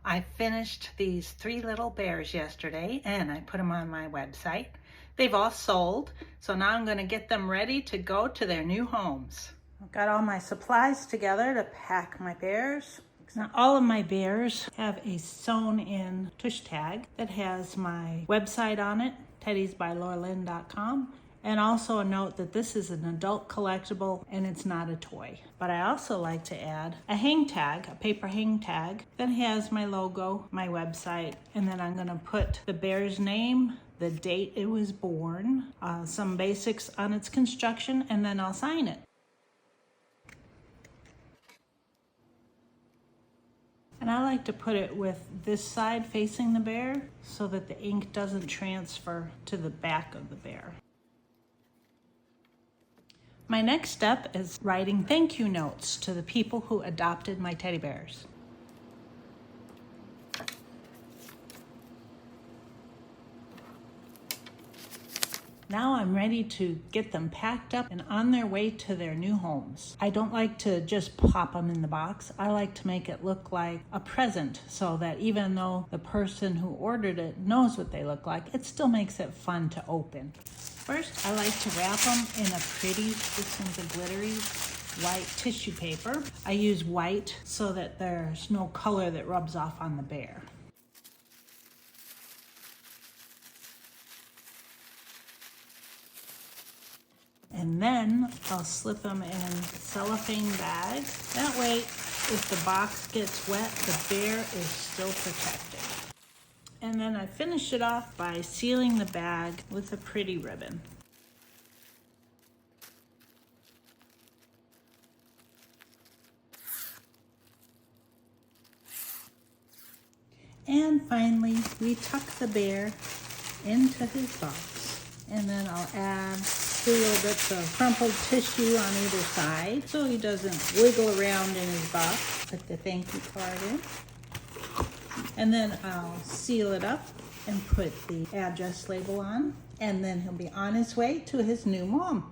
I finished these 3 little bears yesterday and I put them on my website. They've all sold, so now I'm going to get them ready to go to their new homes. I've got all my supplies together to pack my bears. Now all of my bears have a sewn in tush tag that has my website on it, teddysbyloralyn.com. And also a note that this is an adult collectible and it's not a toy. But I also like to add a hang tag, a paper hang tag that has my logo, my website, and then I'm gonna put the bear's name, the date it was born, some basics on its construction, and then I'll sign it. And I like to put it with this side facing the bear so that the ink doesn't transfer to the back of the bear. My next step is writing thank you notes to the people who adopted my teddy bears. Now I'm ready to get them packed up and on their way to their new homes. I don't like to just plop them in the box. I like to make it look like a present so that even though the person who ordered it knows what they look like, it still makes it fun to open. First, I like to wrap them in a pretty, this one's a glittery white tissue paper. I use white so that there's no color that rubs off on the bear. And then I'll slip them in cellophane bags. That way, if the box gets wet, the bear is still protected. And then I finish it off by sealing the bag with a pretty ribbon. And finally, we tuck the bear into his box. And then I'll add 2 little bits of crumpled tissue on either side so he doesn't wiggle around in his box. Put the thank you card in. And then I'll seal it up and put the address label on. And then he'll be on his way to his new mom.